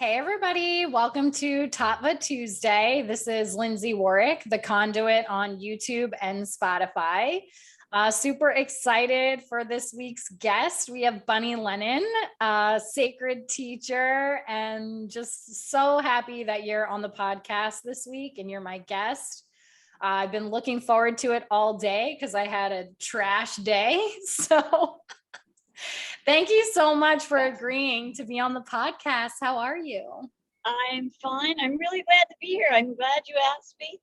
Hey everybody, welcome to Tattva Tuesday. This is Lindsay Warwick, the conduit on YouTube and Spotify. Super excited for this week's guest. We have Bunni Lennon, a sacred teacher, and just so happy that you're on the podcast this week and you're my guest. I've been looking forward to it all day because I had a trash day. So thank you so much for agreeing to be on the podcast. How are you? I'm fine. I'm really glad to be here. I'm glad you asked me.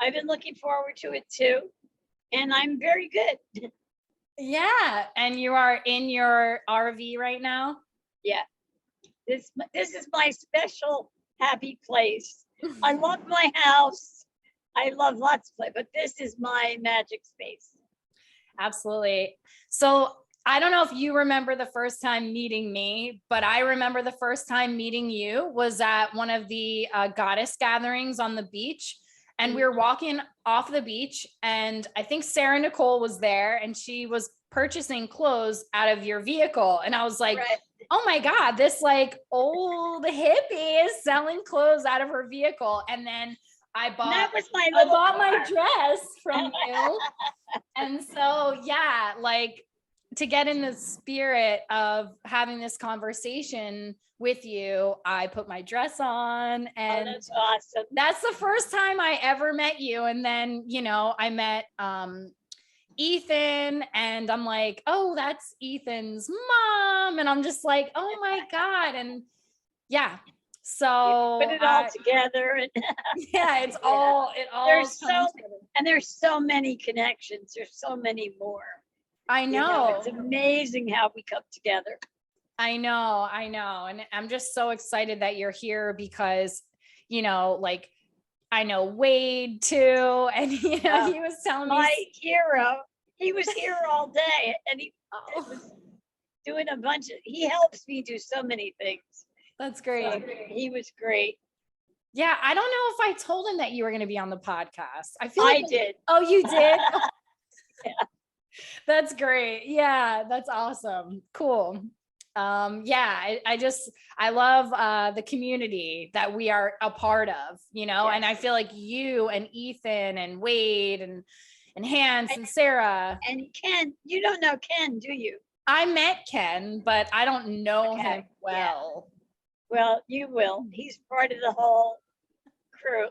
I've been looking forward to it too. And I'm very good. Yeah. And you are in your RV right now? Yeah. This is my special happy place. I love my house. I love lots of places, but this is my magic space. Absolutely. So I don't know if you remember the first time meeting me, but I remember the first time meeting you was at one of the goddess gatherings on the beach. And we were walking off the beach, and I think Sarah Nicole was there, and she was purchasing clothes out of your vehicle. And I was like, right. Oh my God, this like old hippie is selling clothes out of her vehicle. And then I bought my dress from you. And so, yeah, like to get in the spirit of having this conversation with you, I put my dress on, and that's awesome. That's the first time I ever met you. And then, I met Ethan, and I'm like, oh, that's Ethan's mom. And I'm just like, oh my God. And yeah. So you put it all together. And yeah, it all there's so many connections. There's so many more. I know. It's amazing how we come together. I know. And I'm just so excited that you're here because, like I know Wade too. And, he was telling me. My hero, he was here all day, and he was doing he helps me do so many things. That's great. So he was great. Yeah. I don't know if I told him that you were going to be on the podcast. I did. Oh, you did? Yeah. That's great. Yeah, that's awesome. Cool. I love the community that we are a part of, yes. And I feel like you and Ethan and Wade and Hans and Sarah. And Ken, you don't know Ken, do you? I met Ken, but I don't know him well. Yeah. Well, you will. He's part of the whole crew.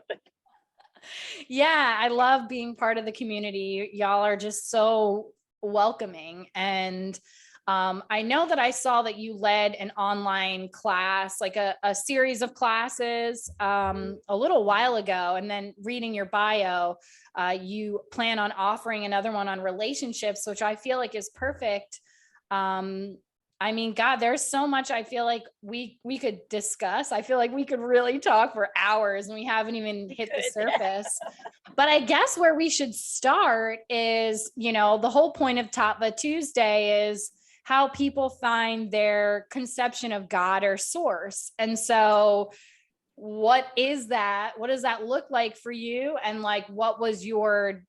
Yeah, I love being part of the community. Y'all are just so welcoming. And I know that I saw that you led an online class, like a series of classes a little while ago. And then reading your bio, you plan on offering another one on relationships, which I feel like is perfect. I mean, God, there's so much I feel like we could discuss. I feel like we could really talk for hours and we haven't even hit the surface. But I guess where we should start is, the whole point of Tattva Tuesday is how people find their conception of God or source. And so what is that? What does that look like for you? And like, what was your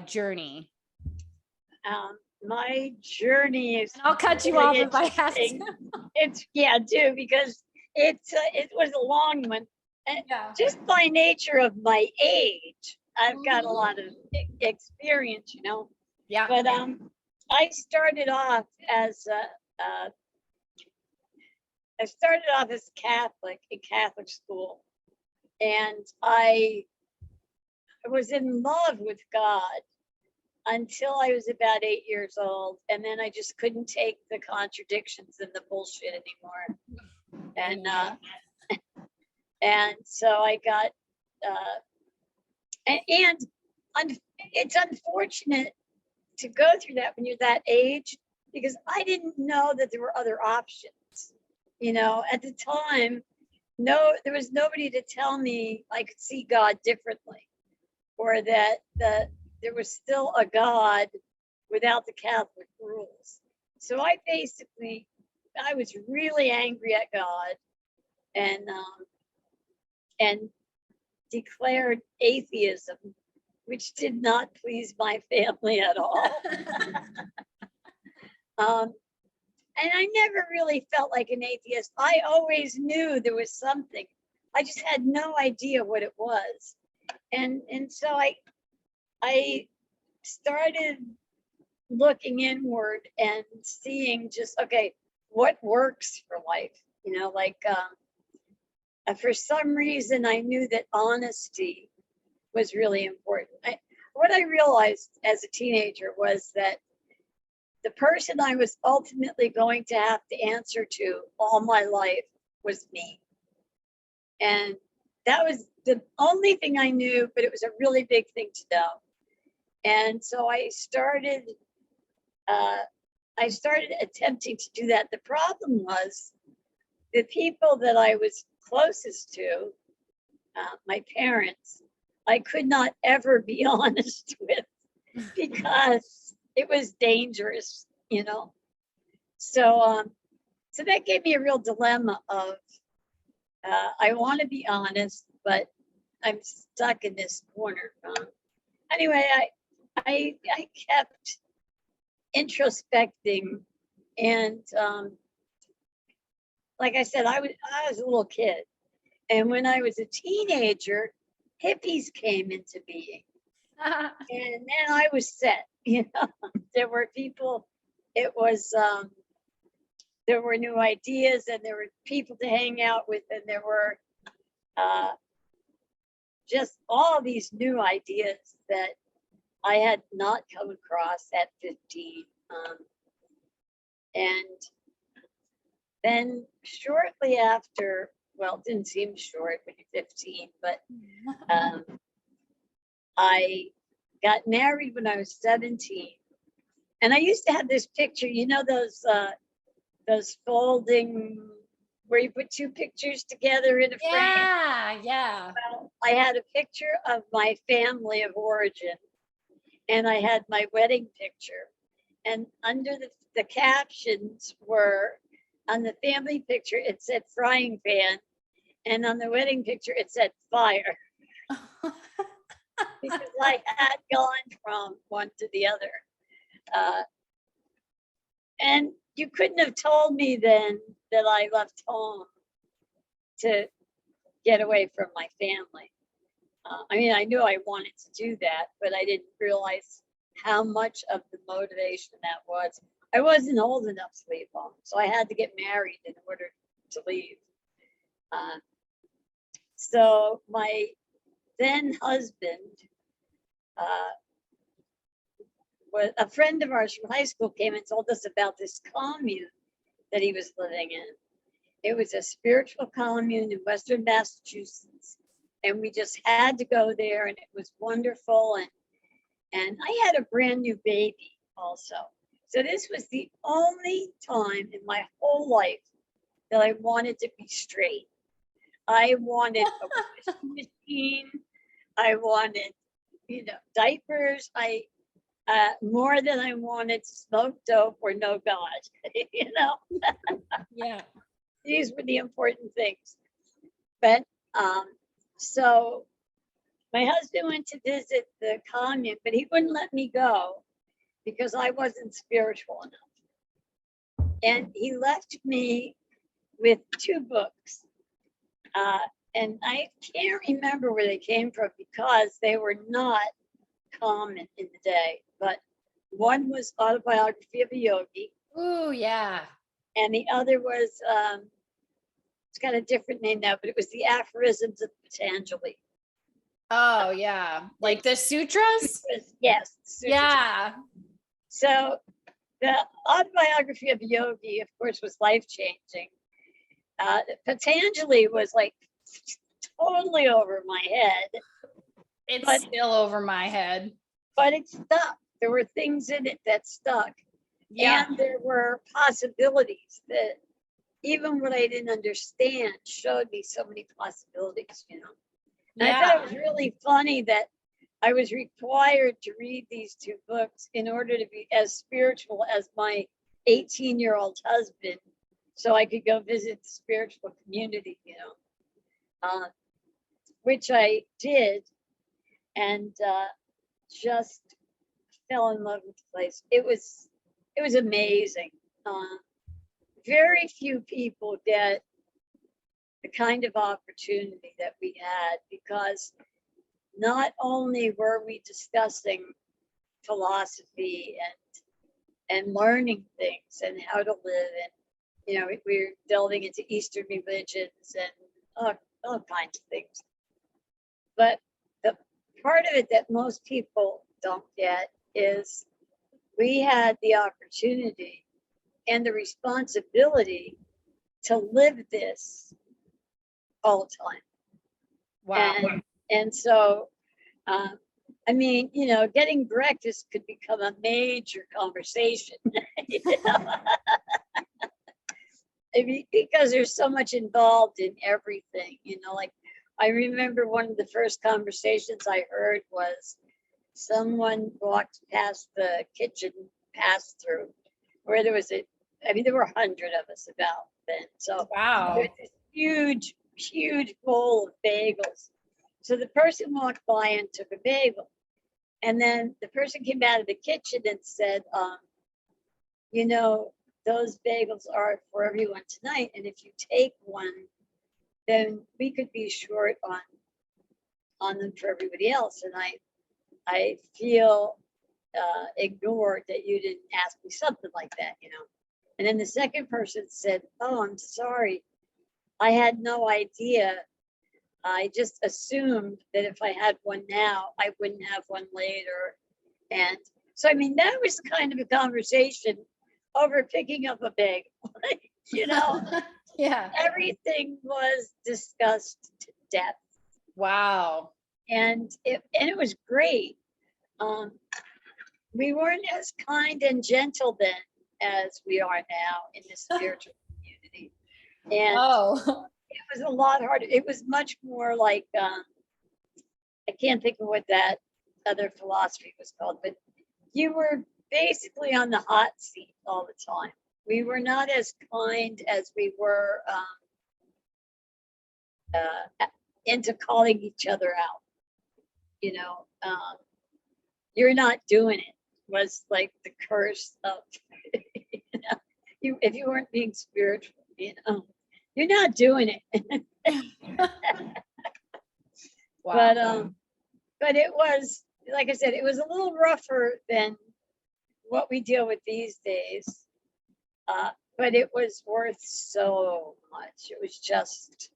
journey? My journey is. And I'll cut you off if I have to. Do because it was a long one, and just by nature of my age, I've got a lot of experience, Yeah. But I started off as Catholic in Catholic school, and I was in love with God until I was about 8 years old. And then I just couldn't take the contradictions and the bullshit anymore. And so I got, and it's unfortunate to go through that when you're that age, because I didn't know that there were other options. At the time, there was nobody to tell me I could see God differently, or that there was still a God without the Catholic rules. So I was really angry at God and declared atheism, which did not please my family at all. And I never really felt like an atheist. I always knew there was something. I just had no idea what it was. And so I started looking inward and seeing just, okay, what works for life? You know, like for some reason I knew that honesty was really important. What I realized as a teenager was that the person I was ultimately going to have to answer to all my life was me. And that was the only thing I knew, but it was a really big thing to know. And so I started attempting to do that. The problem was the people that I was closest to, my parents, I could not ever be honest with because it was dangerous, you know. So that gave me a real dilemma of I want to be honest, but I'm stuck in this corner. Anyway, I kept introspecting, and like I said, I was a little kid, and when I was a teenager, hippies came into being, and then I was set. You know, there were people. It was there were new ideas, and there were people to hang out with, and there were just all these new ideas that I had not come across at 15. And then shortly after, well, it didn't seem short when you're 15, but I got married when I was 17. And I used to have this picture, you know, those folding where you put two pictures together in a frame. Yeah. Well, I had a picture of my family of origin, and I had my wedding picture. And under the captions were, on the family picture, it said frying pan. And on the wedding picture, it said fire. Because I had gone from one to the other. And you couldn't have told me then that I left home to get away from my family. I mean, I knew I wanted to do that, but I didn't realize how much of the motivation that was. I wasn't old enough to leave home, so I had to get married in order to leave. So my then husband was a friend of ours from high school, came and told us about this commune that he was living in. It was a spiritual commune in Western Massachusetts, and we just had to go there, and it was wonderful. And I had a brand new baby also. So this was the only time in my whole life that I wanted to be straight. I wanted a washing machine. I wanted, you know, diapers. More than I wanted to smoke dope or no God, you know. Yeah. These were the important things. But so my husband went to visit the commune, but he wouldn't let me go because I wasn't spiritual enough. And he left me with two books. And I can't remember where they came from because they were not common in the day. But one was Autobiography of a Yogi. Ooh, yeah. And the other was, it's got a different name now, but it was the Aphorisms of Patanjali. Oh, yeah. Like the sutras? Yes. Yeah. So the Autobiography of Yogi, of course, was life-changing. Patanjali was like totally over my head. It's still over my head. But it stuck. There were things in it that stuck. Yeah. And there were possibilities that even what I didn't understand showed me so many possibilities, you know. And I thought it was really funny that I was required to read these two books in order to be as spiritual as my 18-year-old husband, so I could go visit the spiritual community, you know, which I did, and just fell in love with the place. It was amazing. very few people get the kind of opportunity that we had, because not only were we discussing philosophy and learning things and how to live, and we're delving into Eastern religions and all kinds of things, but the part of it that most people don't get is we had the opportunity and the responsibility to live this all the time. Wow. And so, I mean, getting breakfast could become a major conversation. I mean, because there's so much involved in everything, like I remember one of the first conversations I heard was someone walked past the kitchen pass through where there was there were 100 of us about then. So Wow. there's this huge bowl of bagels. So the person walked by and took a bagel. And then the person came out of the kitchen and said, those bagels are for everyone tonight. And if you take one, then we could be short on them for everybody else. And I feel ignored that you didn't ask me something like that, And then the second person said, "Oh, I'm sorry. I had no idea. I just assumed that if I had one now, I wouldn't have one later." And so, I mean, that was kind of a conversation over picking up a bagel. Yeah. Everything was discussed to death. Wow. And it was great. We weren't as kind and gentle then as we are now in the spiritual community. And it was a lot harder. It was much more like, I can't think of what that other philosophy was called, but you were basically on the hot seat all the time. We were not as kind as we were into calling each other out. You're not doing it was like the curse of, if you weren't being spiritual, you're not doing it. Wow. But it was, like I said, it was a little rougher than what we deal with these days. But it was worth so much. It was just,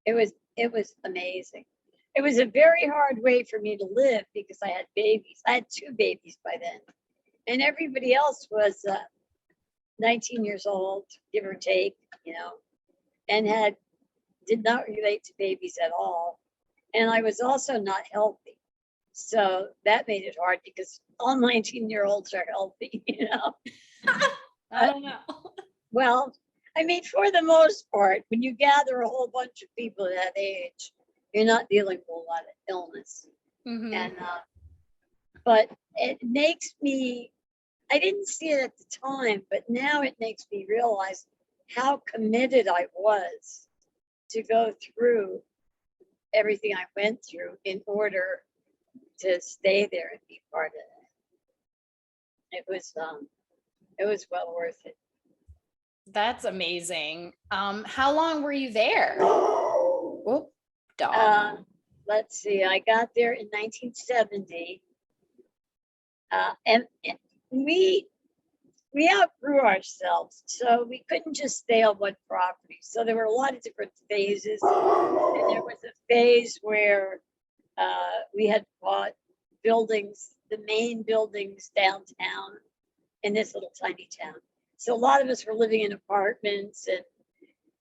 it was amazing. It was a very hard way for me to live because I had babies. I had 2 babies by then. And everybody else was 19 years old, give or take, and did not relate to babies at all. And I was also not healthy. So that made it hard because all 19-year-olds are healthy, I don't know. Well, I mean, for the most part, when you gather a whole bunch of people that age, you're not dealing with a lot of illness. Mm-hmm. And but it makes me, I didn't see it at the time, but now it makes me realize how committed I was to go through everything I went through in order to stay there and be part of it. It was well worth it. That's amazing. How long were you there? Whoop, dog. Let's see, I got there in 1970. And we outgrew ourselves, so we couldn't just stay on one property. So there were a lot of different phases. And there was a phase where we had bought buildings, the main buildings downtown in this little tiny town. So a lot of us were living in apartments,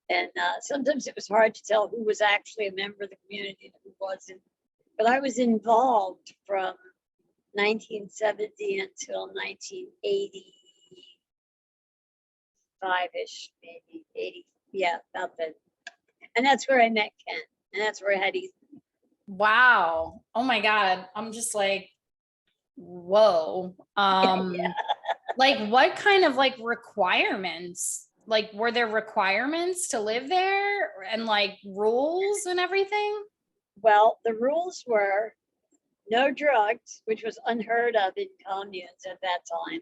and sometimes it was hard to tell who was actually a member of the community and who wasn't. But I was involved from 1970 until 1985-ish, maybe 80. Yeah, about then. And that's where I met Ken. And that's where I had Ethan. Wow. Oh my God. I'm just like, whoa. Yeah. Like what kind of like requirements? Like were there requirements to live there and like rules and everything? Well, the rules were no drugs, which was unheard of in communes at that time.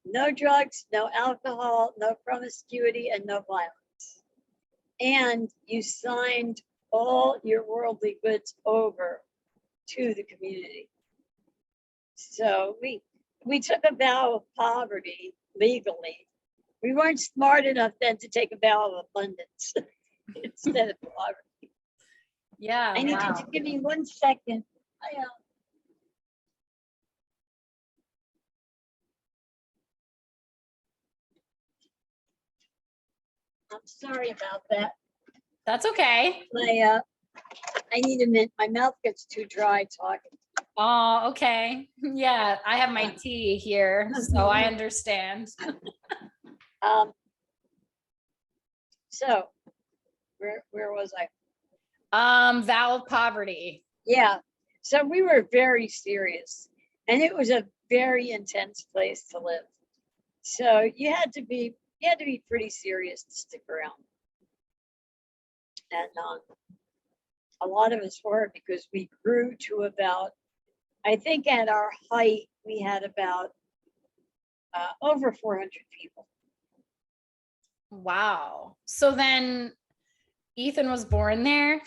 no drugs, no alcohol, no promiscuity, and no violence. And you signed all your worldly goods over to the community. So we took a vow of poverty legally. We weren't smart enough then to take a vow of abundance instead of poverty. Yeah. I need you to give me 1 second. I'm sorry about that. That's okay. I need a minute. My mouth gets too dry talking. Oh, okay. Yeah, I have my tea here, so I understand. So where was I? Vow of poverty. Yeah. So we were very serious, and it was a very intense place to live. So you had to be pretty serious to stick around. And a lot of us were, because we grew to about, I think at our height, we had about over 400 people. Wow. So then Ethan was born there?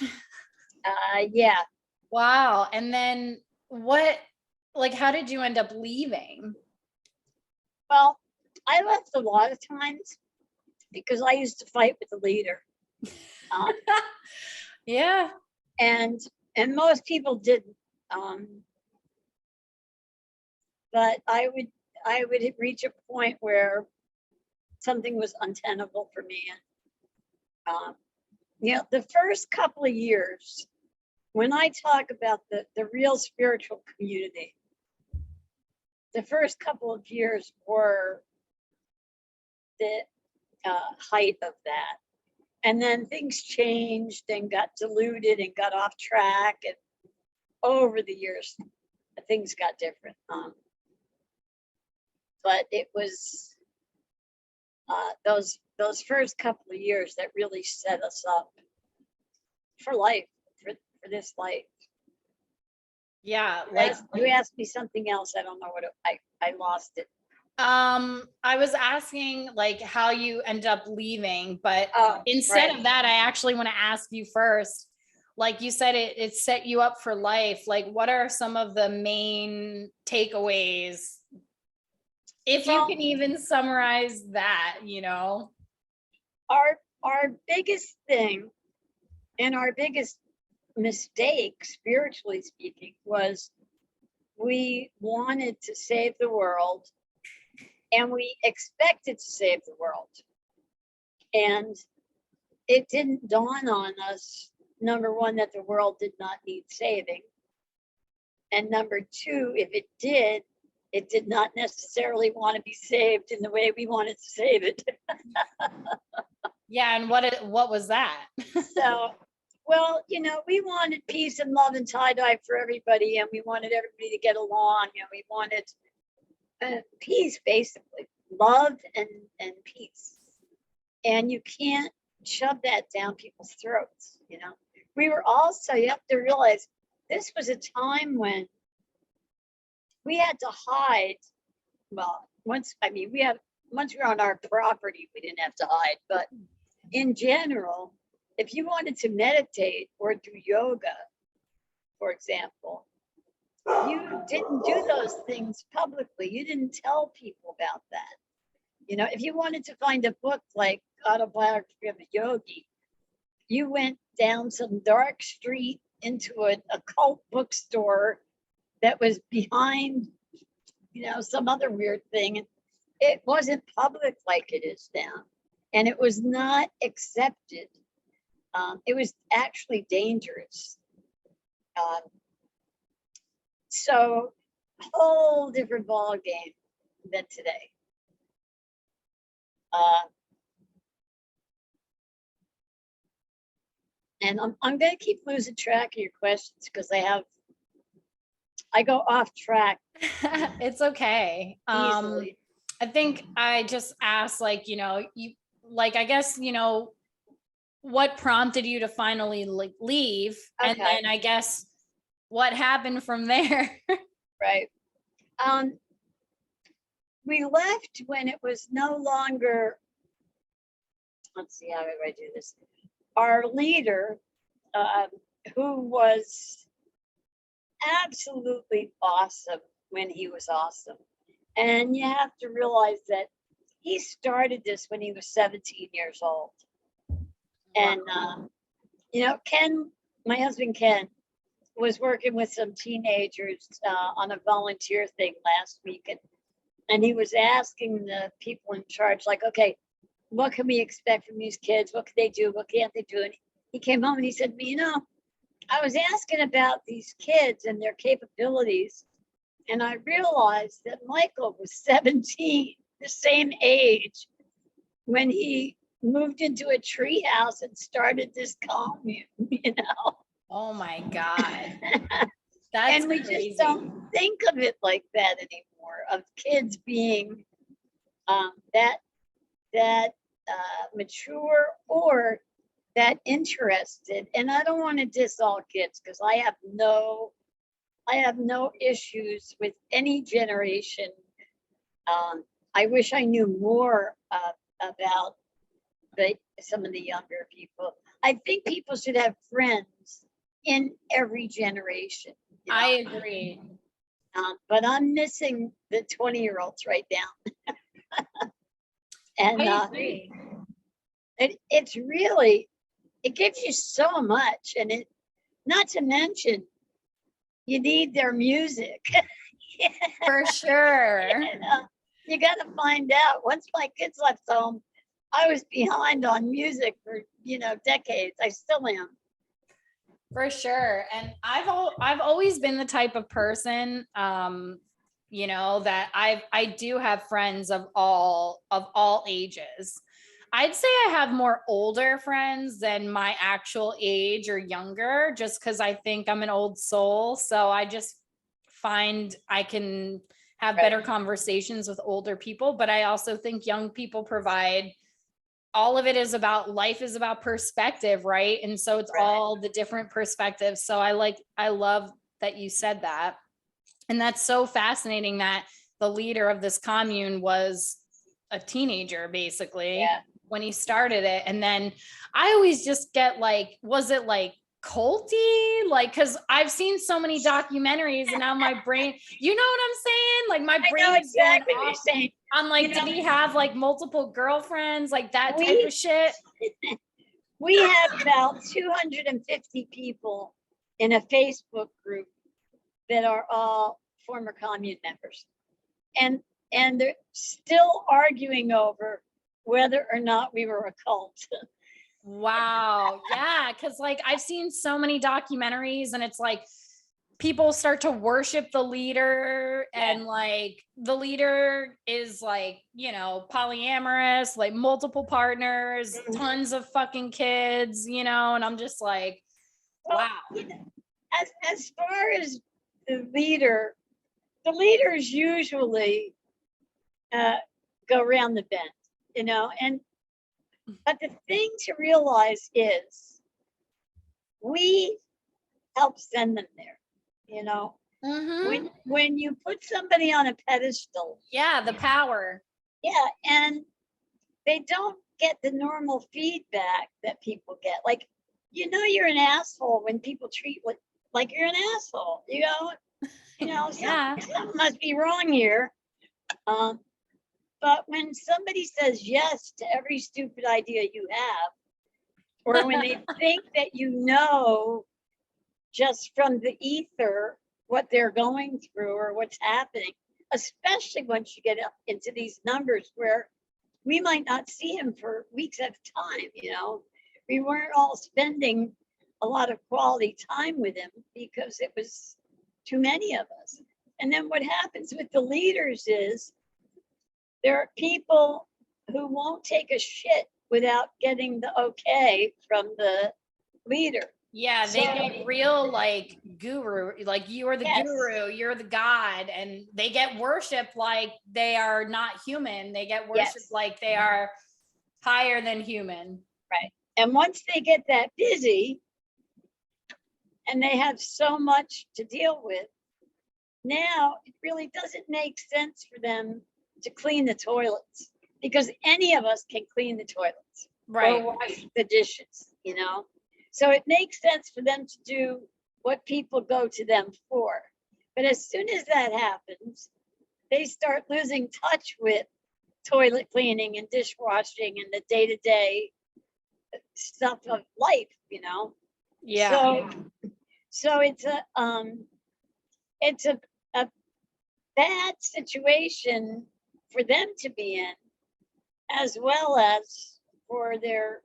Yeah. Wow. And then how did you end up leaving? Well, I left a lot of times because I used to fight with the leader. Yeah. And most people didn't. But I would reach a point where something was untenable for me. And the first couple of years, when I talk about the real spiritual community, the first couple of years were the height of that. And then things changed and got diluted and got off track. And over the years, things got different. But it was those first couple of years that really set us up for life, for this life. Yeah. You asked me something else. I don't know what I lost it. I was asking how you end up leaving, but instead of that, I actually want to ask you first. Like you said, it set you up for life. What are some of the main takeaways? If you can even summarize that, Our biggest thing and our biggest mistake, spiritually speaking, was we wanted to save the world and we expected to save the world. And it didn't dawn on us, number one, that the world did not need saving. And number two, if it did not necessarily want to be saved in the way we wanted to save it. Yeah, and what was that? So, well, we wanted peace and love and tie-dye for everybody, and we wanted everybody to get along, and we wanted peace, basically, love and peace. And you can't shove that down people's throats. We were also, you have to realize, this was a time when we had to hide. Well, once we were on our property, we didn't have to hide. But in general, if you wanted to meditate or do yoga, for example, you didn't do those things publicly. You didn't tell people about that. If you wanted to find a book like Autobiography of Yogi, you went down some dark street into a cult bookstore that was behind, some other weird thing. It wasn't public like it is now. And it was not accepted. It was actually dangerous. So, whole different ball game than today. And I'm going to keep losing track of your questions because I go off track. It's okay. Easily. I think I just asked, I guess, what prompted you to finally leave? Okay. And then I guess what happened from there? Right. we left when it was no longer, let's see, how do I do this? Our leader, who was absolutely awesome when he was awesome. And you have to realize that he started this when he was 17 years old. And, you know, Ken, my husband Ken, was working with some teenagers on a volunteer thing last week. And he was asking the people in charge, like, okay, what can we expect from these kids? What can they do? What can't they do? And he came home and he said to me, you know, I was asking about these kids and their capabilities. And I realized that Michael was 17, the same age, when he moved into a tree house and started this commune, you know? Oh my God. That's and we crazy. just don't think of it like that anymore, of kids being that mature or that interested. And I don't want to diss all kids, because I have no issues with any generation. I wish I knew more about some of the younger people. I think people should have friends in every generation. You know? I agree. But I'm missing the 20-year-olds right now. And I agree. it's really, it gives you so much. And it, not to mention, you need their music. For sure. And, you got to find out. Once my kids left home, I was behind on music for, you know, decades. I still am. For sure. And I've always been the type of person, you know, that I do have friends of all ages. I'd say I have more older friends than my actual age or younger, just because I think I'm an old soul. So I just find I can have better conversations with older people. But I also think young people provide, all of it is about, life is about perspective, right? And so it's all the different perspectives. So I love that you said that. And that's so fascinating that the leader of this commune was a teenager, basically, when he started it. And then I always just get like, was it like culty? Like, because I've seen so many documentaries and now my brain, you know what I'm saying? Like my brain I know exactly what you're saying. I'm like, did he have like multiple girlfriends, like that type of shit? We have about 250 people in a Facebook group that are all former commune members. And they're still arguing over whether or not we were a cult. Wow. Yeah. Cause like I've seen so many documentaries and it's like people start to worship the leader and like the leader is like, you know, polyamorous, like multiple partners, tons of fucking kids, you know, and I'm just like, wow. You know, as far as the leaders usually go around the bend, you know, but the thing to realize is we help send them there, you know. When you put somebody on a pedestal, the power, and they don't get the normal feedback that people get, like, you know, you're an asshole when people treat like you're an asshole, you know, something must be wrong here. But when somebody says yes to every stupid idea you have, or when they think that you know just from the ether what they're going through or what's happening, especially once you get up into these numbers where we might not see him for weeks at a time, you know, we weren't all spending a lot of quality time with him because it was too many of us. And then what happens with the leaders is there are people who won't take a shit without getting the okay from the leader. Yeah, they get real like guru, like you are the guru, you're the god, and they get worshipped like they are not human. They get worshipped like they are higher than human. Right. And once they get that busy and they have so much to deal with, now it really doesn't make sense for them to clean the toilets, because any of us can clean the toilets Right. or wash the dishes, So it makes sense for them to do what people go to them for. But as soon as that happens, they start losing touch with toilet cleaning and dishwashing and the day-to-day stuff of life, Yeah. So it's a bad situation for them to be in, as well as for their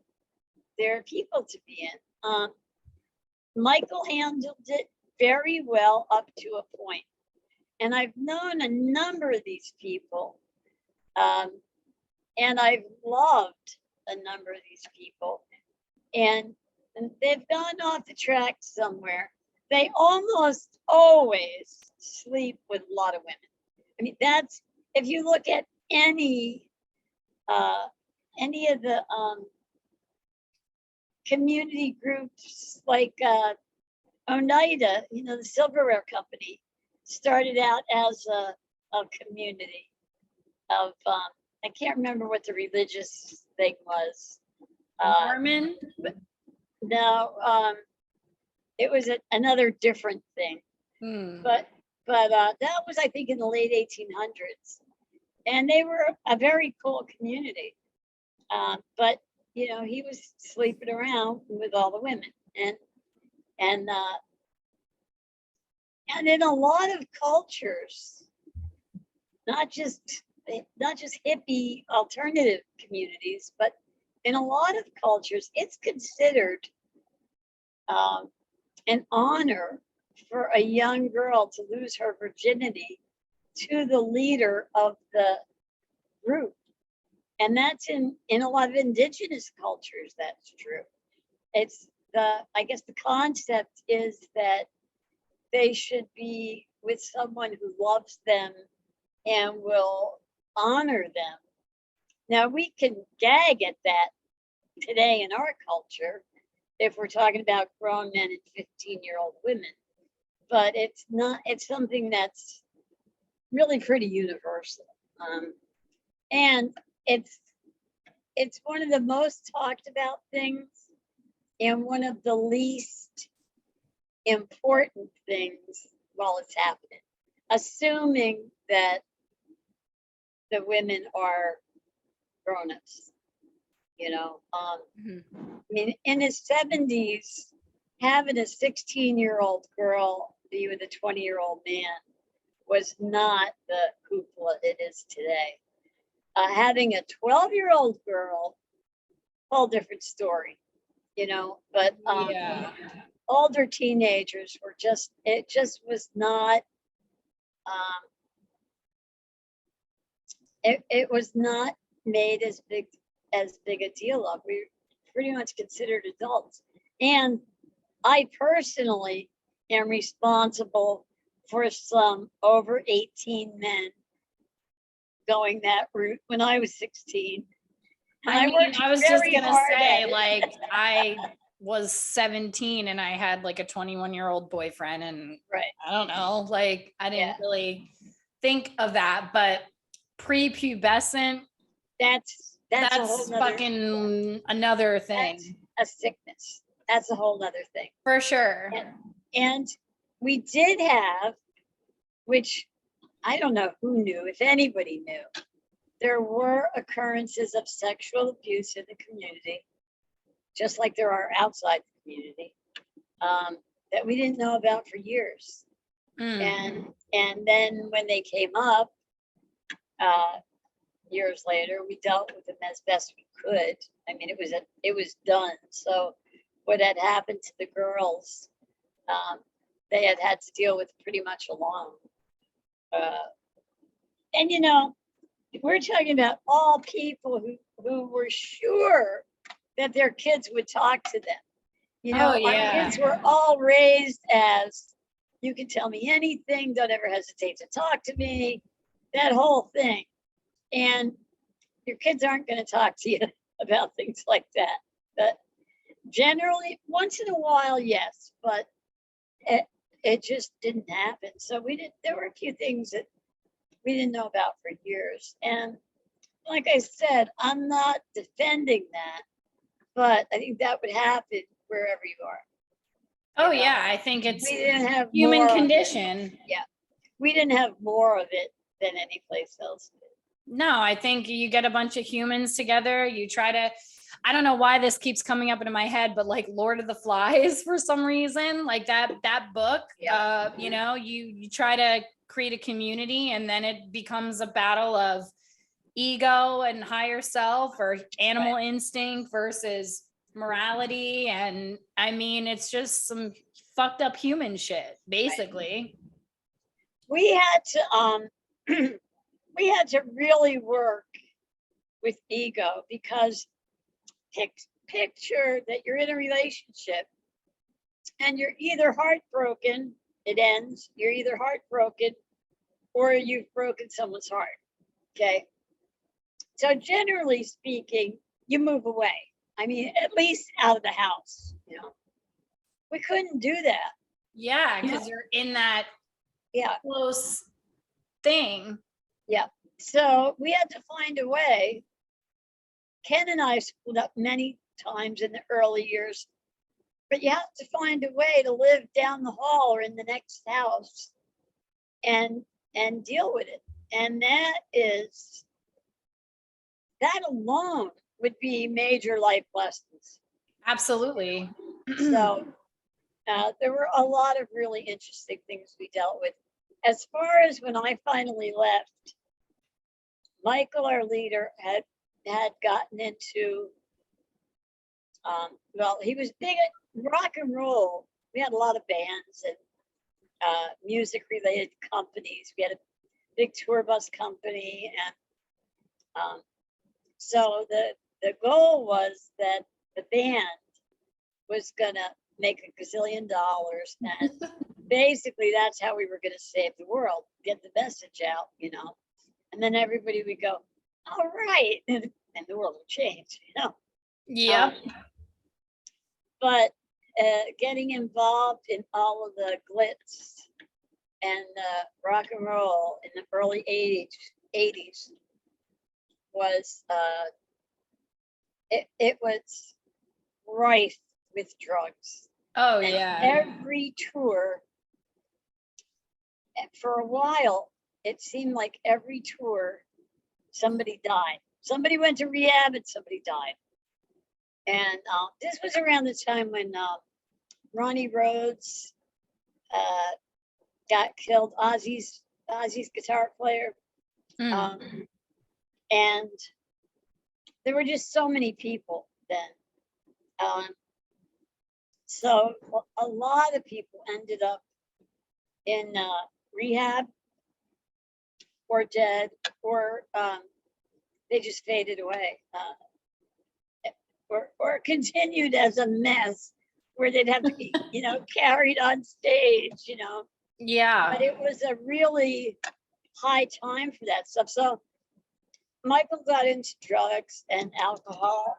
people to be in. Michael handled it very well up to a point. And I've known a number of these people, and I've loved a number of these people, and they've gone off the track somewhere. They almost always sleep with a lot of women. I mean, that's, if you look at any of the community groups like Oneida, the silverware company, started out as a community of, I can't remember what the religious thing was. Mormon? No, it was another different thing. But that was, I think, in the late 1800s. And they were a very cool community. But, he was sleeping around with all the women. And in a lot of cultures, not just hippie alternative communities, but in a lot of cultures, it's considered an honor for a young girl to lose her virginity to the leader of the group. And that's in a lot of indigenous cultures, that's true. It's I guess the concept is that they should be with someone who loves them and will honor them. Now, we can gag at that today in our culture if we're talking about grown men and 15-year-old women, but it's not, it's something that's really pretty universal. And it's one of the most talked about things and one of the least important things while it's happening, assuming that the women are grown-ups, I mean, in his 70s, having a 16-year-old girl be with a 20-year-old man was not the hoopla it is today. Having a 12-year-old girl, whole different story, but older teenagers were it just was not, it was not made as big a deal of. We pretty much considered adults. And I personally am responsible for some over 18 men going that route when I was 16. I was just gonna say, like, I was 17 and I had like a 21-year-old boyfriend, and right. I don't know, like, I didn't really think of that, but prepubescent, that's fucking another thing. That's a sickness. That's a whole other thing. For sure. And we did have, which I don't know who knew, if anybody knew, there were occurrences of sexual abuse in the community, just like there are outside the community, that we didn't know about for years. And then when they came up, years later, we dealt with them as best we could. I mean, it was done. So what had happened to the girls, they had to deal with pretty much alone. And we're talking about all people who were sure that their kids would talk to them. Our kids were all raised as, you can tell me anything, don't ever hesitate to talk to me, that whole thing. And your kids aren't going to talk to you about things like that. But generally, once in a while, yes, but it just didn't happen. So there were a few things that we didn't know about for years. And like I said, I'm not defending that, but I think that would happen wherever you are. Oh yeah, I think it's We didn't have human more condition. we didn't have more of it than any place else did. No, I think you get a bunch of humans together, you try to, I don't know why this keeps coming up into my head, but like Lord of the Flies for some reason, like that book, you know, you try to create a community and then it becomes a battle of ego and higher self or animal instinct versus morality. And I mean, it's just some fucked up human shit, basically. We had to we had to really work with ego because picture that you're in a relationship and you're either heartbroken, it ends, you're either heartbroken or you've broken someone's heart. Okay. So generally speaking, you move away. I mean, at least out of the house, you know. We couldn't do that. Yeah, because you're in that close thing. Yeah. So we had to find a way. Ken and I split up many times in the early years, but you have to find a way to live down the hall or in the next house and deal with it. And that alone would be major life lessons. Absolutely. So there were a lot of really interesting things we dealt with. As far as when I finally left, Michael, our leader, had gotten into, well, he was big at rock and roll. We had a lot of bands and music related companies. We had a big tour bus company. And so the goal was that the band was going to make $1 gazillion. And basically that's how we were going to save the world, get the message out, you know. And then everybody would go, all right, and the world would change, you know. Yep. But getting involved in all of the glitz and rock and roll in the early 80s was, it was rife with drugs. Oh, and yeah. Every tour, for a while, it seemed like every tour, somebody died. Somebody went to rehab and somebody died. And this was around the time when Ronnie Rhodes got killed, Ozzy's guitar player. And there were just so many people then. So a lot of people ended up in rehab or dead, or they just faded away, or continued as a mess where they'd have to be, you know, carried on stage, you know. Yeah. But it was a really high time for that stuff. So Michael got into drugs and alcohol,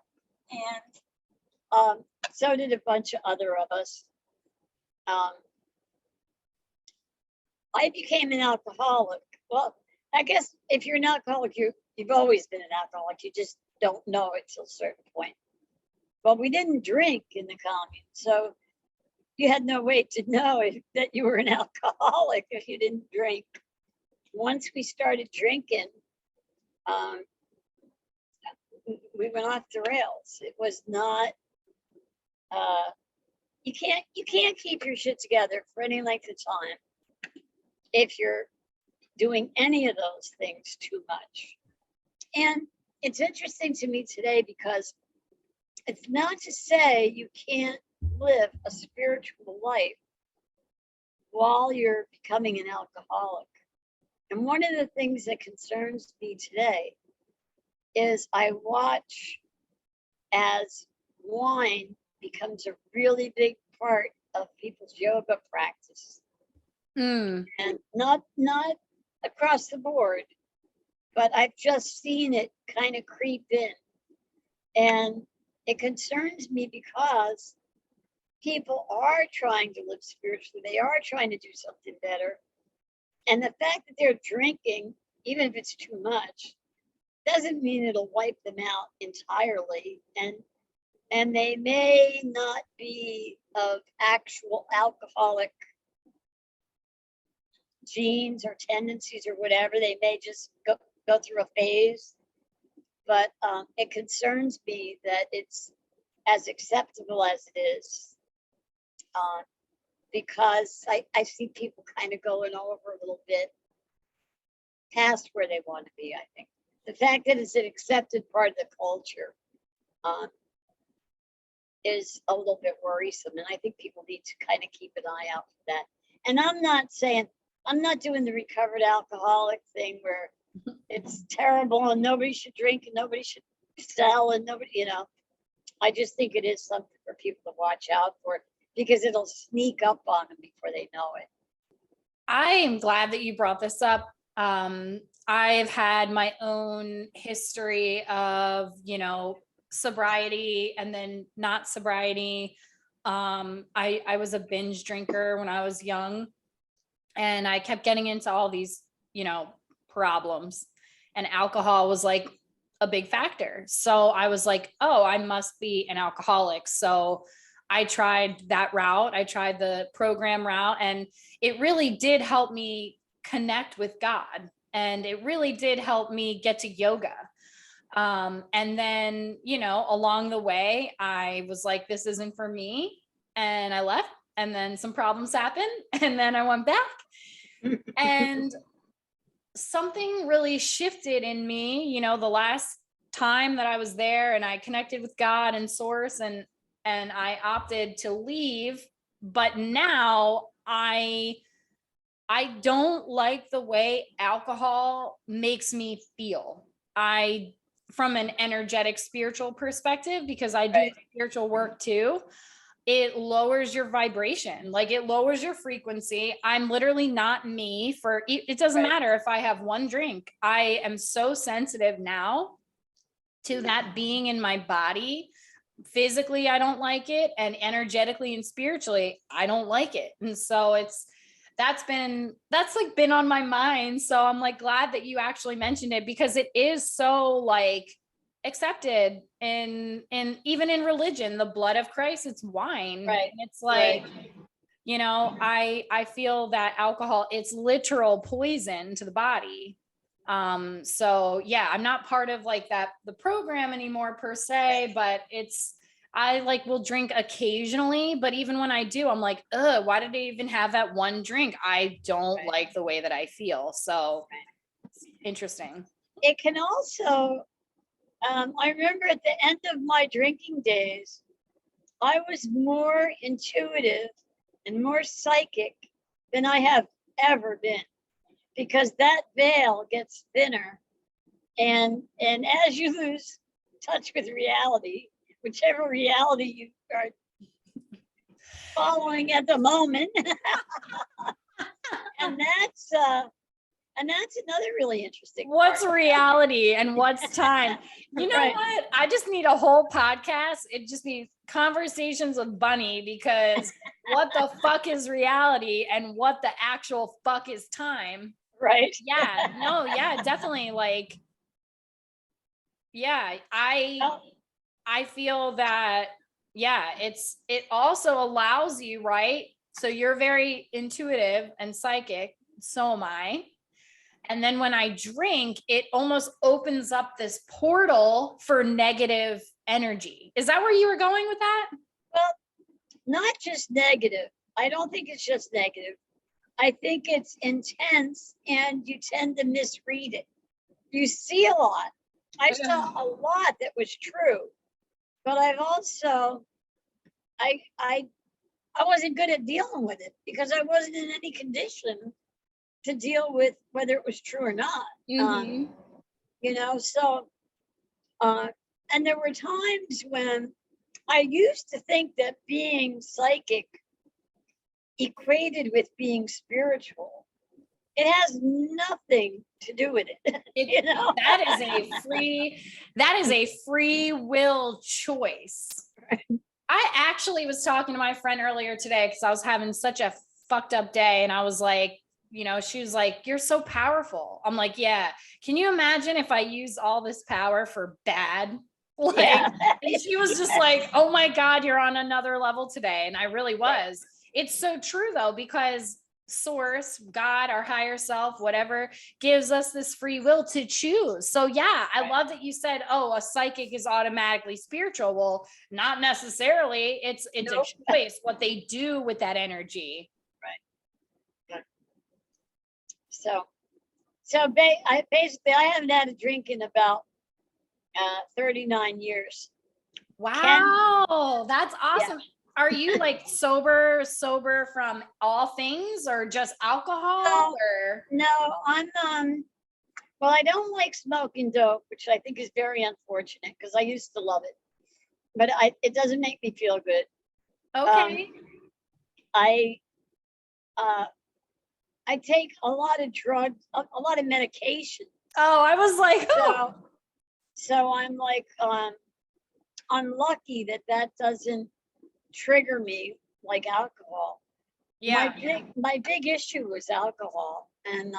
and so did a bunch of other of us. I became an alcoholic. Well, I guess if you're an alcoholic, you've always been an alcoholic. You just don't know it till a certain point. But we didn't drink in the commune, so you had no way to know that you were an alcoholic if you didn't drink. Once we started drinking, we went off the rails. It was not. You can't keep your shit together for any length of time if you're doing any of those things too much. And it's interesting to me today because it's not to say you can't live a spiritual life while you're becoming an alcoholic. And one of the things that concerns me today is I watch as wine becomes a really big part of people's yoga practice. And not across the board, but I've just seen it kind of creep in. And it concerns me because people are trying to live spiritually. They are trying to do something better. And the fact that they're drinking even if it's too much, doesn't mean it'll wipe them out entirely. And they may not be of actual alcoholic genes or tendencies or whatever. They may just go through a phase. But it concerns me that it's as acceptable as it is, because I see people kind of going over a little bit past where they want to be. I think the fact that it's an accepted part of the culture is a little bit worrisome, and I think people need to kind of keep an eye out for that. And I'm not doing the recovered alcoholic thing where it's terrible and nobody should drink and nobody should sell and nobody, I just think it is something for people to watch out for, because it'll sneak up on them before they know it. I am glad that you brought this up. I've had my own history of, sobriety and then not sobriety. I was a binge drinker when I was young, and I kept getting into all these, problems, and alcohol was like a big factor. So I was like, oh, I must be an alcoholic. So I tried that route. I tried the program route, and it really did help me connect with God. And it really did help me get to yoga. And then, along the way, I was like, this isn't for me. And I left, and then some problems happened, and then I went back. And something really shifted in me, the last time that I was there, and I connected with God and source, and I opted to leave. But now I don't like the way alcohol makes me feel. From an energetic spiritual perspective, because I do spiritual work too, it lowers your vibration, like it lowers your frequency. I'm literally not me it doesn't matter if I have one drink. I am so sensitive now to that being in my body. Physically, I don't like it, and energetically and spiritually, I don't like it. And so that's been on my mind. So I'm like glad that you actually mentioned it, because it is so like accepted in even in religion. The blood of Christ, it's wine. Right. And it's like, I feel that alcohol, it's literal poison to the body. So yeah, I'm not part of like the program anymore per se, but I will drink occasionally, but even when I do, I'm like, why did I even have that one drink? I don't like the way that I feel. So it's interesting. It can also, I remember at the end of my drinking days, I was more intuitive and more psychic than I have ever been, because that veil gets thinner, and as you lose touch with reality, whichever reality you are following at the moment. and that's another really interesting what's part. Reality and what's time. You know what? I just need a whole podcast. It just needs conversations with Bunny, because what the fuck is reality and what the actual fuck is time? Right. Yeah. No, yeah, definitely. Like, yeah, I feel that, yeah, it also allows you, right? So you're very intuitive and psychic. So am I. And then when I drink, it almost opens up this portal for negative energy. Is that where you were going with that? Well, not just negative. I don't think it's just negative. I think it's intense, and you tend to misread it. You see a lot. I saw a lot that was true, but I've also, I wasn't good at dealing with it, because I wasn't in any condition to deal with whether it was true or not. Mm-hmm. So, and there were times when I used to think that being psychic equated with being spiritual. It has nothing to do with it. That is a free will choice. I actually was talking to my friend earlier today, because I was having such a fucked up day, and I was like, she was like, you're so powerful. I'm like, yeah. Can you imagine if I use all this power for bad? Like, Yeah. and she was just like, oh my God, you're on another level today. And I really was. It's so true though, because source, God, our higher self, whatever, gives us this free will to choose. So yeah, I love that you said, oh, a psychic is automatically spiritual. Well, not necessarily. It's Nope. a choice what they do with that energy. So basically I haven't had a drink in about 39 years. Wow, that's Yeah. awesome. Are you like sober from all things or just alcohol No. or? No, I'm well, I don't like smoking dope, which I think is very unfortunate because I used to love it. But it doesn't make me feel good. Okay. I uh I take a lot of drugs, a lot of medication. Oh, I was like, oh, So I'm like I'm lucky that doesn't trigger me like alcohol. yeah. My big issue was alcohol, and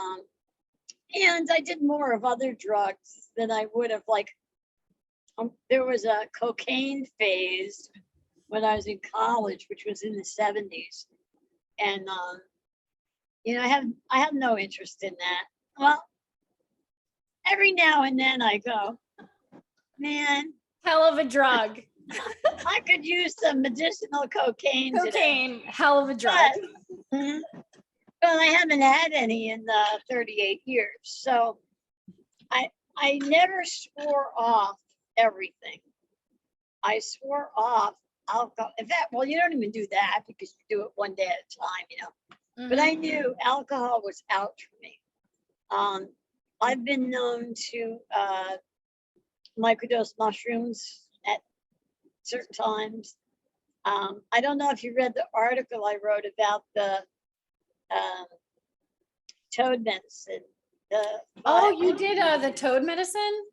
I did more of other drugs than I would have like. There was a cocaine phase when I was in college, which was in the 70s, and I have no interest in that. Well, every now and then I go, man, Hell of a drug. I could use some medicinal cocaine today. Cocaine, hell of a drug. Mhm. Well, I haven't had any in 38 years, so I never swore off everything. I swore off alcohol. In fact, well, you don't even do that because you do it one day at a time. But I knew alcohol was out for me. I've been known to microdose mushrooms at certain times. I don't know if you read the article I wrote about the toad medicine. Oh, you did the toad medicine?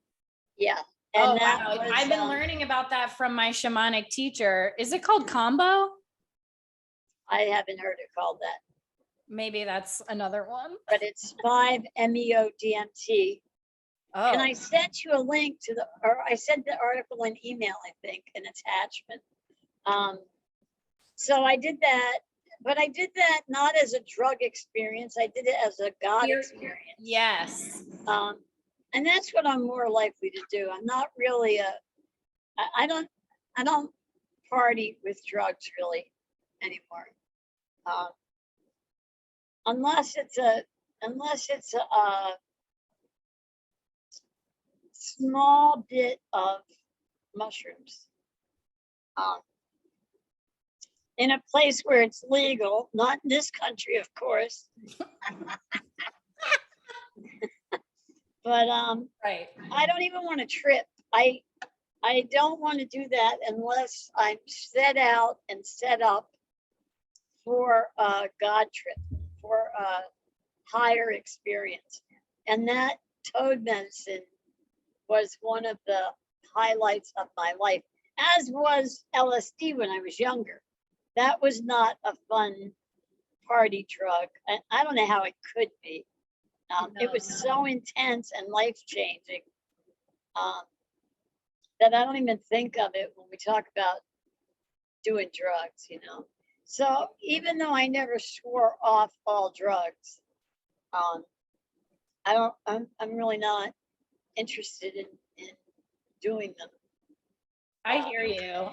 Yeah. Oh, And that wow. was, I've been learning about that from my shamanic teacher. Is it called combo? I haven't heard it called that, Maybe that's another one. but it's 5-MeO-DMT. Oh, And I sent you a link or I sent the article in email, I think, an attachment. So I did that, but I did that not as a drug experience. I did it as a God experience. yes. And that's what I'm more likely to do. I'm not really I don't party with drugs really anymore. Unless it's a small bit of mushrooms. In a place where it's legal, not in this country, of course. But Right. I don't even want to trip. I don't want to do that unless I'm set out and set up for a God trip, for a higher experience. And that toad medicine was one of the highlights of my life, as was LSD when I was younger. That was not a fun party drug. And I don't know how it could be. It was so intense and life-changing that I don't even think of it when we talk about doing drugs. So even though I never swore off all drugs, I'm really not interested in doing them. I hear you.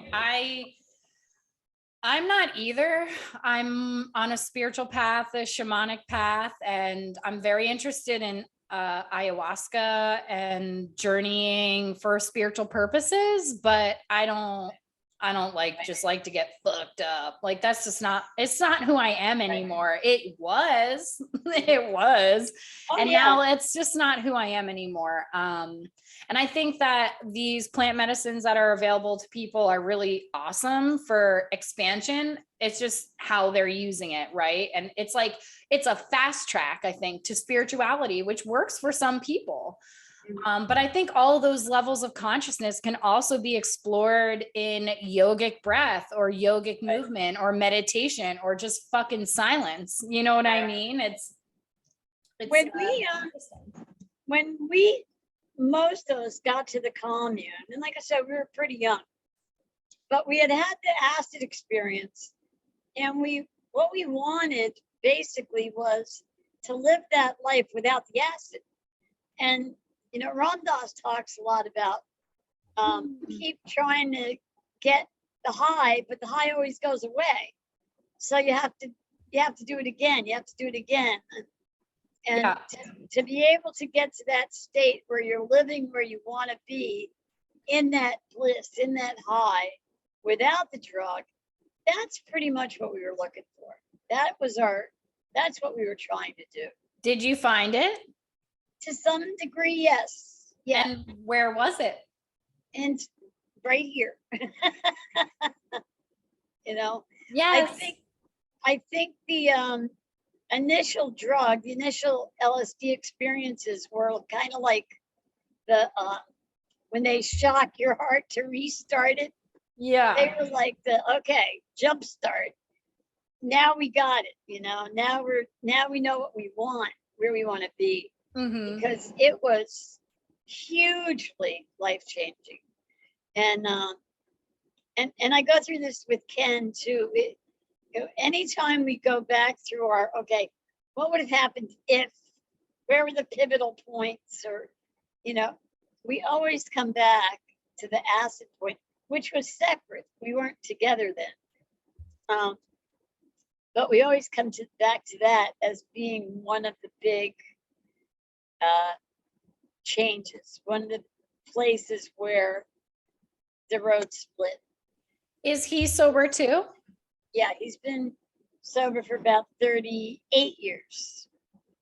I'm not either. I'm on a spiritual path, a shamanic path, and I'm very interested in ayahuasca and journeying for spiritual purposes, but I don't like to get fucked up. Like that's just not, it's not who I am anymore. It was, it was. And now it's just not who I am anymore. And I think that these plant medicines that are available to people are really awesome for expansion. It's just how they're using it, right? And it's like, it's a fast track, I think, to spirituality, which works for some people. But I think all of those levels of consciousness can also be explored in yogic breath or yogic movement or meditation or just fucking silence. You know what I mean? It's when interesting. we most of us got to the commune, and like I said, we were pretty young, but we had had the acid experience, and what we wanted basically was to live that life without the acid. And Ram Dass talks a lot about keep trying to get the high, but the high always goes away. So you have to do it again. You have to do it again. And Yeah. to be able to get to that state where you're living where you want to be, in that bliss, in that high, without the drug, that's pretty much what we were looking for. That's what we were trying to do. Did you find it? To some degree, yes. Yeah. And where was it? And right here. Yes. I think the initial drug, the initial LSD experiences were kind of like the when they shock your heart to restart it. Yeah. They were like okay, jump start. Now we got it, now we know what we want, where we want to be. Mm-hmm. Because it was hugely life-changing. And I go through this with Ken too. Anytime we go back through what would have happened if, where were the pivotal points, or we always come back to the acid point, which was separate. We weren't together then. But we always come back to that as being one of the big changes, one of the places where the road split. Is he sober too? Yeah, he's been sober for about 38 years.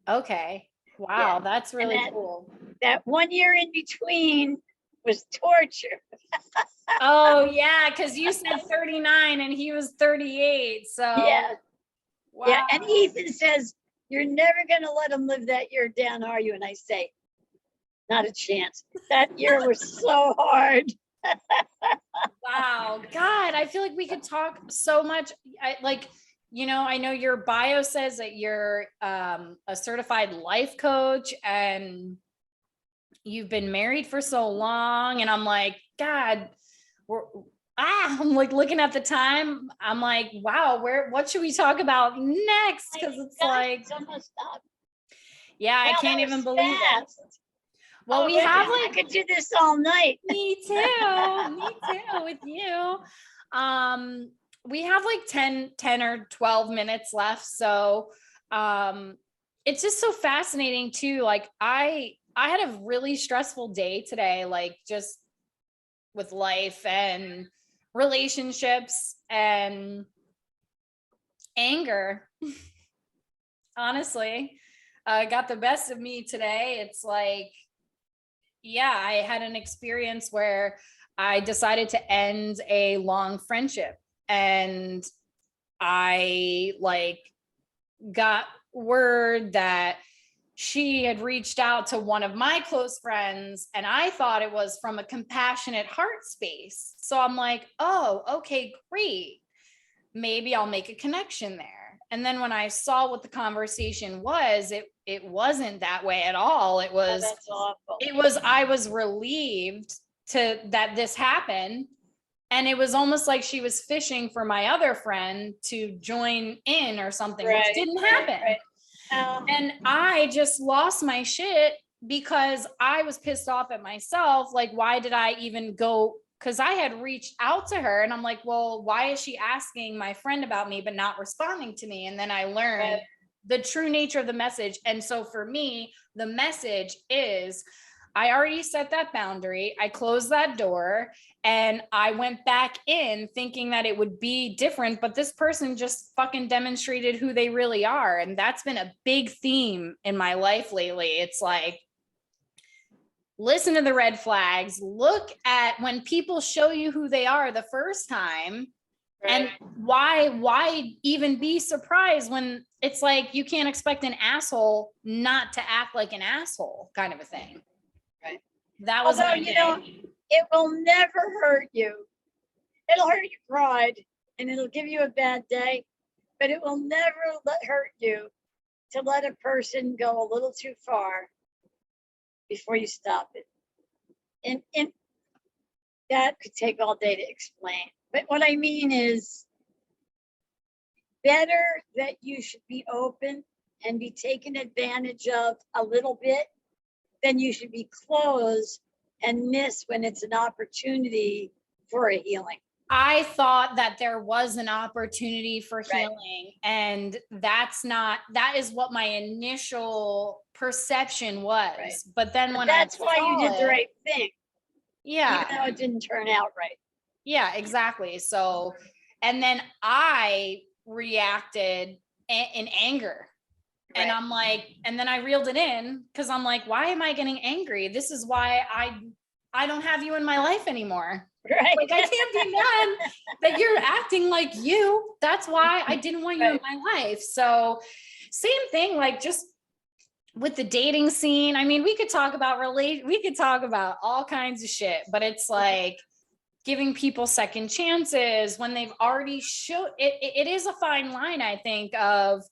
Okay. Wow, yeah. That's really cool. That 1 year in between was torture. Oh yeah, because you said 39 and he was 38. So yeah. Wow. Yeah, and Ethan says, "You're never gonna let him live that year down, are you?" And I say, "Not a chance. That year was so hard." Wow. God, I feel like we could talk so much. I know your bio says that you're a certified life coach and you've been married for so long. And I'm like, God, I'm like looking at the time. I'm like, wow, what should we talk about next? Because it's it's almost up. Yeah, I can't even believe it. Well, we have I could do this all night. Me too with you. We have like 10 or 12 minutes left. So it's just so fascinating too. Like I had a really stressful day today, like just with life and relationships and anger. Honestly, got the best of me today. It's like, yeah, I had an experience where I decided to end a long friendship, and I got word that she had reached out to one of my close friends, and I thought it was from a compassionate heart space. So I'm like, oh, okay, great. Maybe I'll make a connection there. And then when I saw what the conversation was, it wasn't that way at all. It was, that's awful. I was relieved that this happened. And it was almost like she was fishing for my other friend to join in or something, which didn't happen. And I just lost my shit because I was pissed off at myself. Like, why did I even go? Because I had reached out to her and I'm like, well, why is she asking my friend about me but not responding to me? And then I learned the true nature of the message. And so for me, the message is, I already set that boundary. I closed that door and I went back in thinking that it would be different, but this person just fucking demonstrated who they really are. And that's been a big theme in my life lately. It's like, listen to the red flags, look at when people show you who they are the first time. And why even be surprised when it's like, you can't expect an asshole not to act like an asshole, kind of a thing. Right. That was, it will never hurt you. It'll hurt your pride and it'll give you a bad day, but it will never hurt you to let a person go a little too far before you stop it. And that could take all day to explain. But what I mean is, better that you should be open and be taken advantage of a little bit than you should be closed and miss when it's an opportunity for a healing. I thought that there was an opportunity for Right. healing, and that is what my initial perception was. Right. But then But when that's I why you saw did the it, right thing, yeah, even though it didn't turn out right. yeah, exactly. So, and then I reacted in anger. And Right. I'm like, and then I reeled it in because I'm like, why am I getting angry? This is why I don't have you in my life anymore. Right. Like, I can't be mad that you're acting like you. That's why I didn't want you in Right. my life. So same thing, like just with the dating scene. I mean, we could talk about all kinds of shit, but it's like giving people second chances when they've already showed it. It is a fine line, I think, of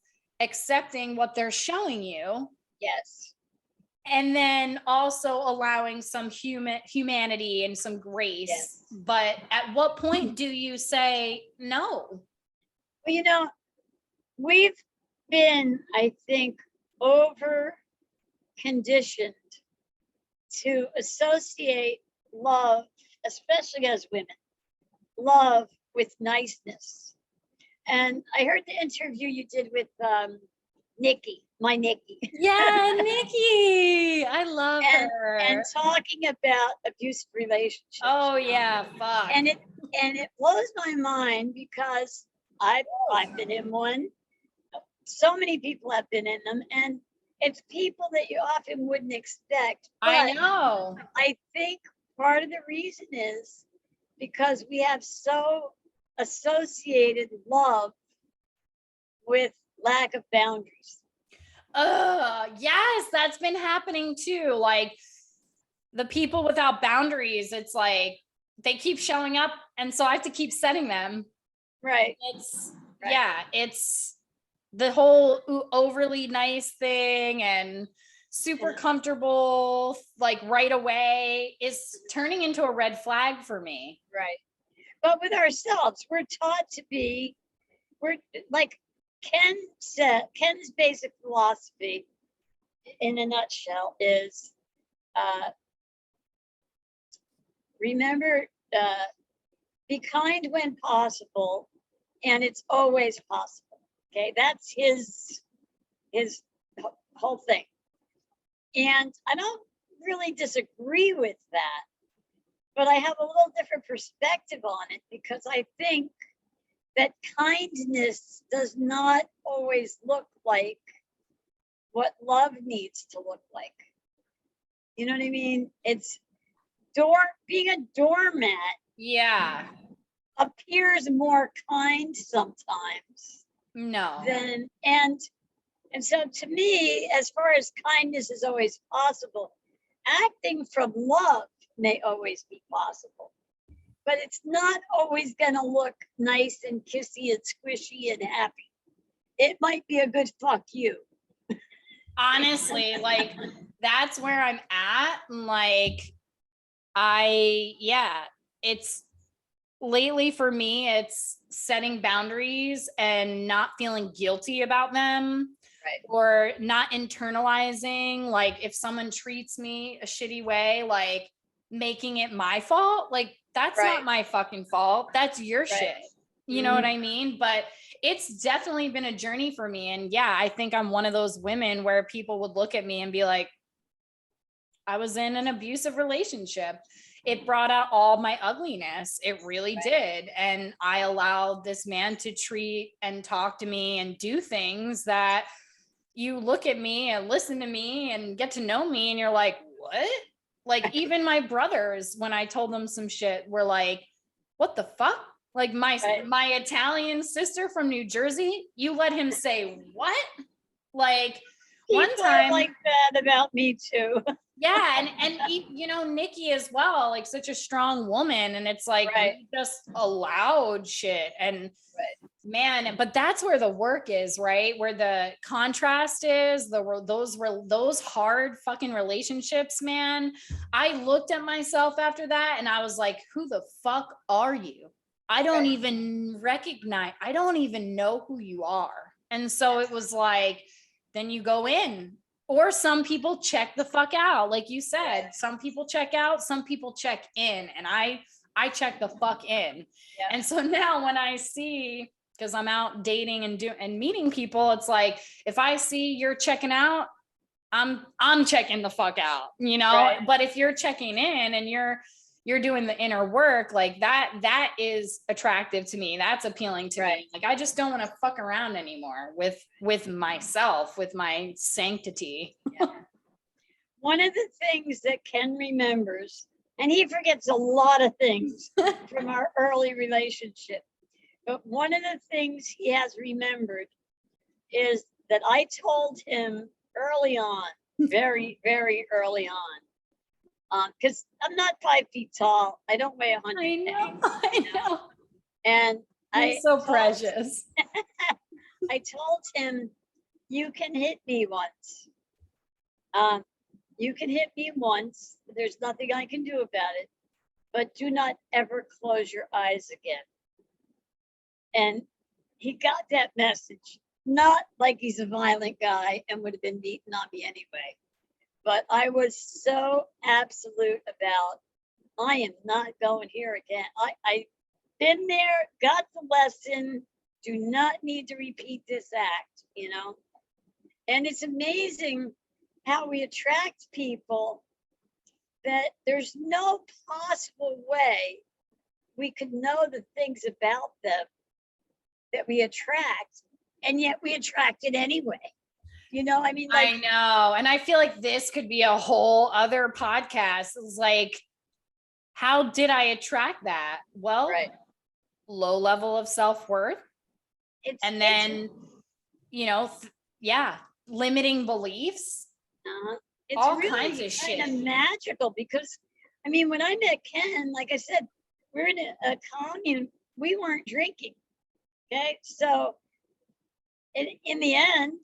accepting what they're showing you. Yes. And then also allowing some humanity and some grace. Yes. But at what point do you say no? Well, we've been, I think, over conditioned to associate love, especially as women, love with niceness. And I heard the interview you did with Nikki, my Nikki. Yeah, Nikki. I love her. And talking about abusive relationships. Oh yeah, fuck. And it blows my mind because I've been in one. So many people have been in them, and it's people that you often wouldn't expect. I know. I think part of the reason is because we have so associated love with lack of boundaries. Yes, that's been happening too. Like the people without boundaries, it's like they keep showing up, and so I have to keep setting them. Right. It's the whole overly nice thing and super comfortable, like right away, is turning into a red flag for me. Right. But with ourselves, we're taught to be, we're like Ken's basic philosophy in a nutshell is remember, be kind when possible, and it's always possible. Okay, that's his whole thing. And I don't really disagree with that, but I have a little different perspective on it because I think that kindness does not always look like what love needs to look like. You know what I mean? It's being a doormat. Yeah. Appears more kind sometimes. No. And so to me, as far as kindness is always possible, acting from love may always be possible. But it's not always going to look nice and kissy and squishy and happy. It might be a good fuck you. Honestly, like that's where I'm at. Like it's lately for me, it's setting boundaries and not feeling guilty about them. Right. Or not internalizing, like if someone treats me a shitty way, like making it my fault. Like that's not my fucking fault. That's your shit. You know what I mean? But it's definitely been a journey for me. And yeah, I think I'm one of those women where people would look at me and be like, I was in an abusive relationship. It brought out all my ugliness. It really did. And I allowed this man to treat and talk to me and do things that you look at me and listen to me and get to know me and you're like, what? Like even my brothers, when I told them some shit, were like, what the fuck? Like my Italian sister from New Jersey, you let him say what? Like one time like that about me too. Yeah, and you know, Nikki as well, like such a strong woman, and it's like we just allowed shit. And Man, but that's where the work is, right? Where the contrast is, those hard fucking relationships, man. I looked at myself after that and I was like, who the fuck are you? I don't even know who you are. And so it was like, then you go in, or some people check the fuck out. Like you said, some people check out, some people check in, and I check the fuck in. Yeah. And so now when I see, because I'm out dating and meeting people, it's like, if I see you're checking out, I'm checking the fuck out, you know. Right. But if you're checking in and you're doing the inner work, like that is attractive to me. That's appealing to me. Like, I just don't want to fuck around anymore with myself, with my sanctity. Yeah. One of the things that Ken remembers, and he forgets a lot of things from our early relationship, but one of the things he has remembered is that I told him early on, very, very early on, because I'm not 5 feet tall. I don't weigh 100 pounds. I know. And He's so precious. I told him, you can hit me once. You can hit me once. There's nothing I can do about it. But do not ever close your eyes again. And he got that message. Not like he's a violent guy and would have been beaten on me anyway. But I was so absolute about, I am not going here again. I've been there, got the lesson, do not need to repeat this act, you know? And it's amazing how we attract people that there's no possible way we could know the things about them that we attract, and yet we attract it anyway. You know, I mean, like, I know. And I feel like this could be a whole other podcast. It's like, how did I attract that? Well, low level of self-worth. And then, you know, limiting beliefs. It's all really kinds of shit. Kind of magical, because, I mean, when I met Ken, like I said, we're in a commune, we weren't drinking. Okay, so in the end,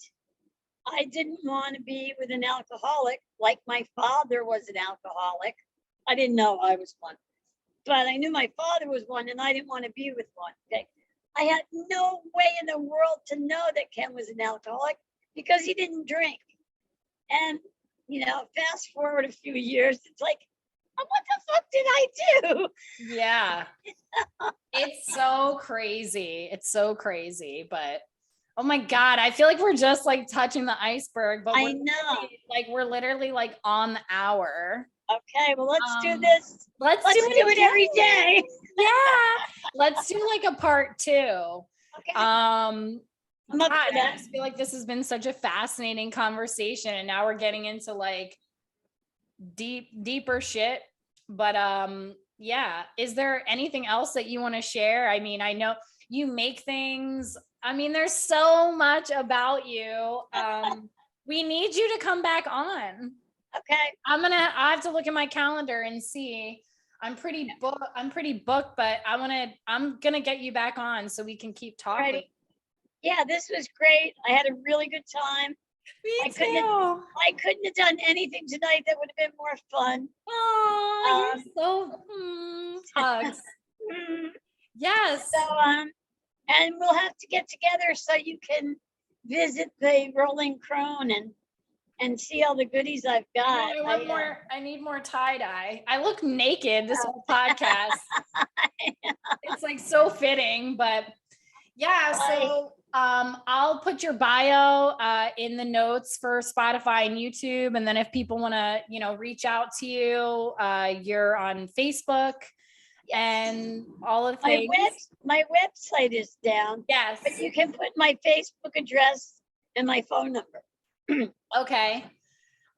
I didn't want to be with an alcoholic, like my father was an alcoholic. I didn't know I was one, but I knew my father was one, and I didn't want to be with one. Okay, I had no way in the world to know that Ken was an alcoholic because he didn't drink. And, you know, fast forward a few years, it's like, oh, what the fuck did I do? Yeah. It's so crazy. It's so crazy, but oh my God, I feel like we're just like touching the iceberg, but I know. We're literally like on the hour. Okay, well, let's do this. Let's do it every day. Yeah. Let's do like a part 2. Okay. I'm up for that. I just feel like this has been such a fascinating conversation, and now we're getting into like deeper shit. But yeah, is there anything else that you want to share? I mean, I know you make things. I mean, there's so much about you. We need you to come back on. Okay. I have to look at my calendar and see. I'm pretty booked, but I'm gonna get you back on so we can keep talking. Right. Yeah, this was great. I had a really good time. Me too. I couldn't have done anything tonight that would have been more fun. Oh, you're so hugs. Yes. So and we'll have to get together so you can visit the Rolling Crone and see all the goodies I've got. I need more tie-dye. I look naked this whole podcast. It's like so fitting, but yeah, so I'll put your bio in the notes for Spotify and YouTube, and then if people want to, you know, reach out to you, you're on Facebook. Yes. And all of the things. My website is down. Yes. But you can put my Facebook address and my phone number. Okay.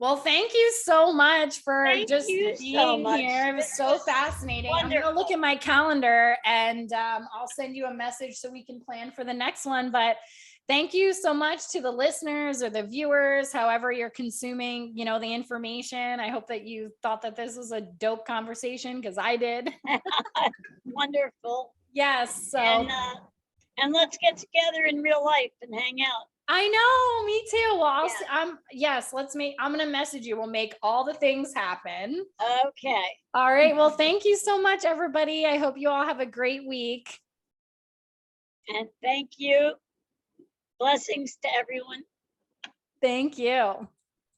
Well, thank you so much for being here. It was so fascinating. Wonderful. I'm going to look at my calendar, and I'll send you a message so we can plan for the next one. But thank you so much to the listeners or the viewers, however you're consuming, you know, the information. I hope that you thought that this was a dope conversation, because I did. Wonderful. Yes. So. And And let's get together in real life and hang out. I know, me too. Well, Yeah. yes, I'm gonna message you. We'll make all the things happen. Okay. All right. Well, thank you so much, everybody. I hope you all have a great week. And thank you. Blessings to everyone. Thank you.